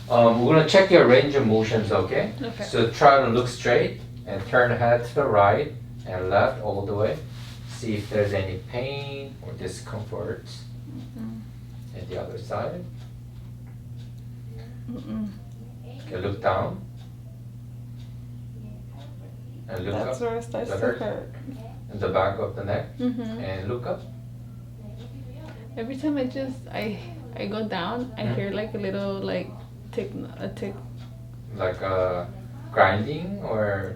We're gonna check your range of motions, okay? Okay. So try to look straight and turn the head to the right and left all the way. See if there's any pain or discomfort. And the other side. Okay, look down. And look That's up. where it starts to hurt. And the back of the neck. And look up. Every time I go down, I hear like a little like tick. Like a grinding or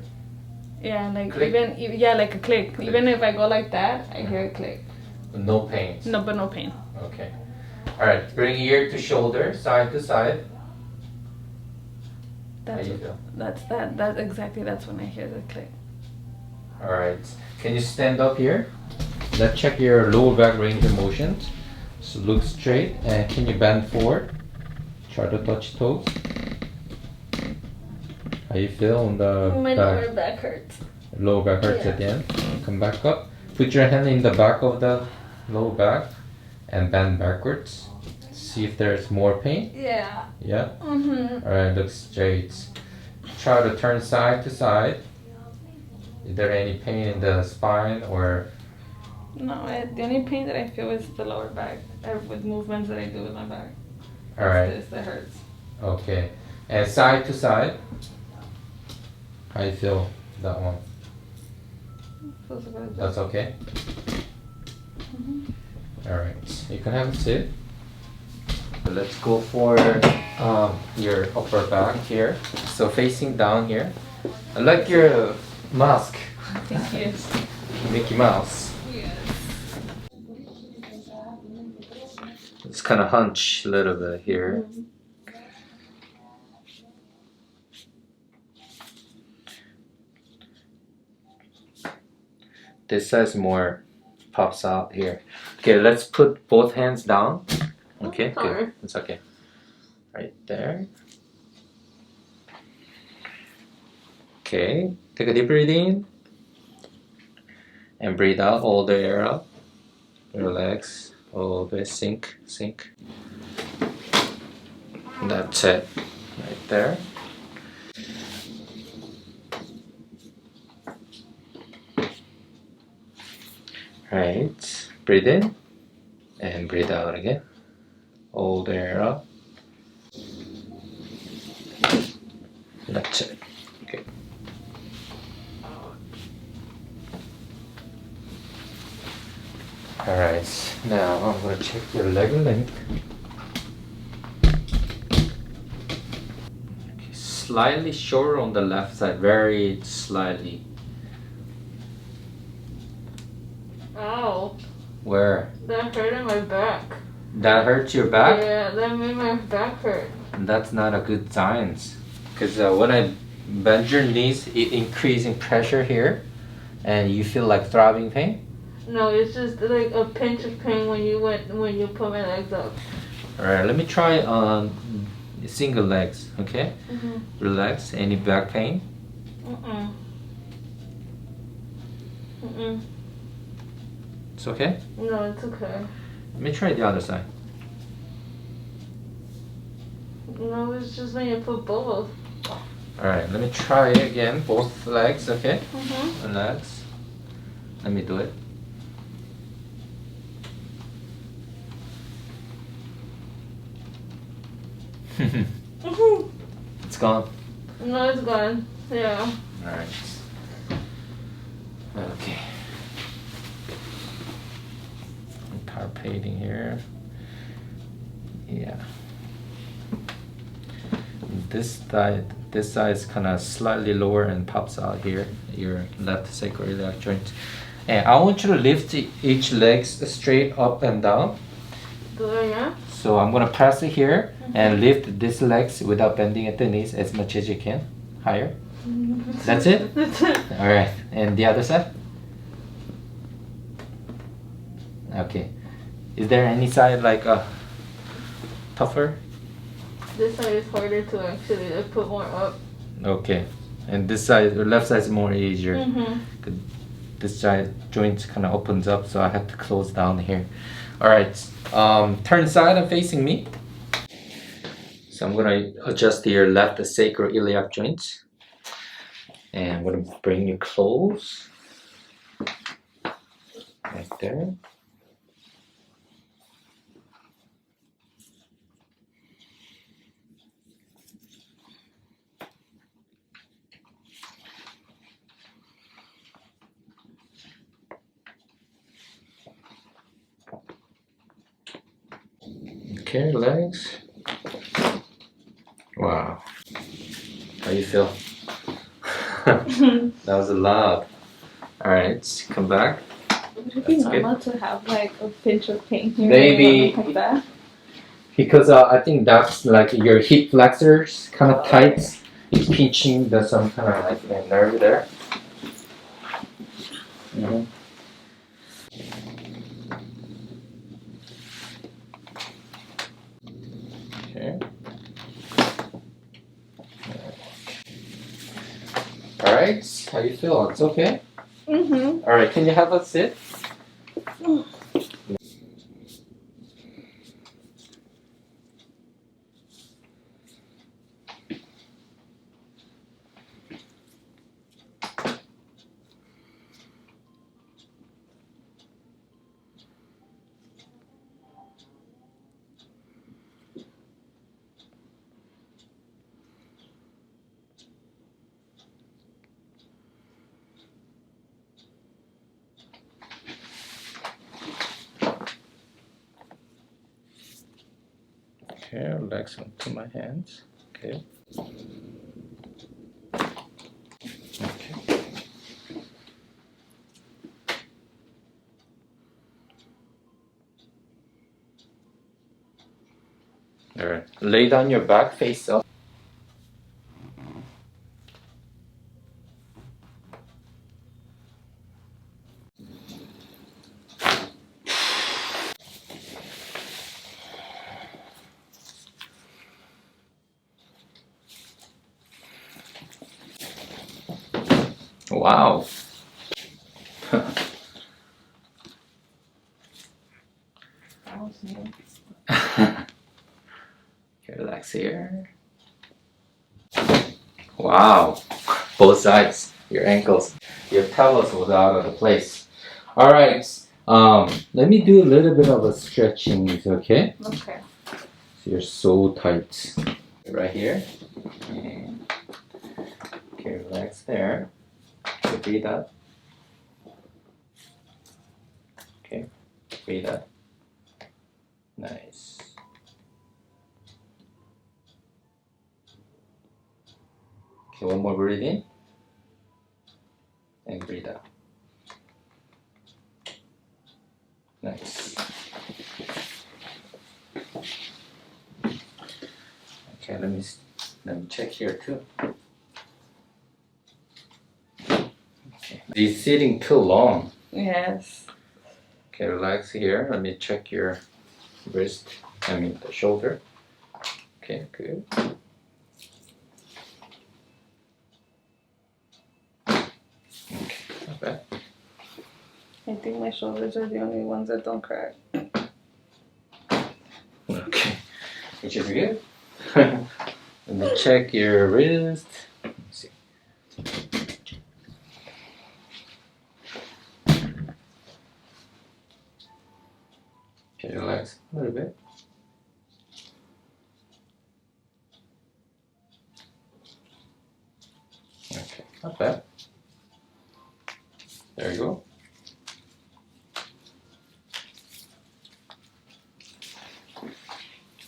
Yeah, like click? yeah, like a click. Even if I go like that, I hear a click. no pain. No, but no pain. Okay. Alright, bring ear to shoulder, side to side. How That's you feel? that's exactly that's when I hear the click. Alright. Can you stand up here? Let's check your lower back range of motion. So look straight and can you bend forward? Try to touch toes. How you feel on the My back? lower back hurts. Lower back hurts Yeah. at the end. Come back up. Put your hand in the back of the lower back and bend backwards. See if there's more pain. Yeah. Yeah? Alright, look straight. Try to turn side to side. Is there any pain in the spine or? No, the only pain that I feel is the lower back with movements that I do with my back. Alright, This that hurts. okay. And side to side. How you feel that one? Feels good. That's okay? Alright, you can have a sit. So let's go for your upper back here. So facing down here. I like your mask. Thank you. Mickey Mouse. Yes. It's kind of hunch a little bit here. This size more pops out here. Okay, let's put both hands down. Okay, Sorry. good. It's okay. Right there. Okay, take a deep breath in. And breathe out all the air out. Relax. All the way. Sink. That's it. Right there. Right. Breathe in. And breathe out again. Hold the air up. That's it. Okay. Alright, now I'm gonna check your leg length. Okay, slightly shorter on the left side, very slightly. Ow. Where? That hurt in my back. That hurts your back? Yeah, that made my back hurt. That's not a good sign. Because when I bend your knees, it increasing pressure here, and you feel like throbbing pain. No, it's just like a pinch of pain when you put my legs up. All right, let me try on single legs. Okay, relax. Any back pain? It's okay. No, it's okay. Let me try the other side. No, it's just when you put both. All right, let me try again. Both legs. Okay. Relax. Let me do it. It's gone. No, it's gone. Yeah. Alright. Okay. I'm palpating here. Yeah. This side is kind of slightly lower and pops out here, your left sacroiliac joint. And I want you to lift each leg straight up and down. Good, yeah? So I'm gonna press it here and lift this legs without bending at the knees as much as you can. Higher. That's it? That's it. Alright. And the other side? Okay. Is there any side like tougher? This side is harder to actually put more up. Okay. And this side, the left side is more easier. 'Cause this side joint kind of opens up, so I have to close down here. Alright. Turn side and facing me. So I'm gonna adjust your left sacroiliac joint. And I'm gonna bring you close. Right there. Okay, legs. Wow. How you feel? That was a lot. Alright, come back. Would it be normal to have like a pinch of pain here? Maybe. Like that? Because I think that's like your hip flexors kind of tight. It's pinching the some kind of like nerve there. Mm-hmm. Okay. All right. How you feel? It's okay. Mm-hmm. All right. Can you have a sit? Okay, relax onto my hands. Okay. Okay. All right. Lay down your back, face up. Wow. That was new. Okay, relax here. Wow. Both sides. Your ankles. Your pelvis was out of the place. All right. Let me do a little bit of a stretching, okay? Okay. So you're so tight. Right here. Okay, relax there. Okay, breathe out. Okay, breathe out. Nice. Okay, one more breathe in. And breathe out. Nice. Okay, let me check here too. Okay. You're sitting too long. Yes. Okay, relax here. Let me check your wrist. The shoulder. Okay, good. Okay, not bad. I think my shoulders are the only ones that don't crack. Okay, which is good. Let me check your wrist. Let me see. Okay, relax a little bit. Okay, not bad. There you go.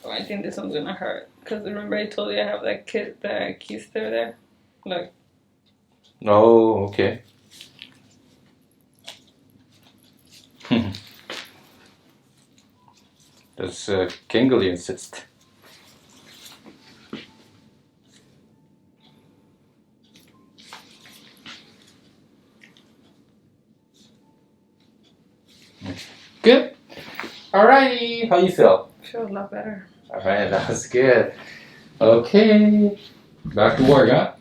Oh, I think this one's gonna hurt. Because remember I told you I have that keister there? Look. Oh, okay. That's ganglion cyst. Good. Alrighty. How you feel? Feel a lot better. Alright, that was good. Okay. Back to work, huh?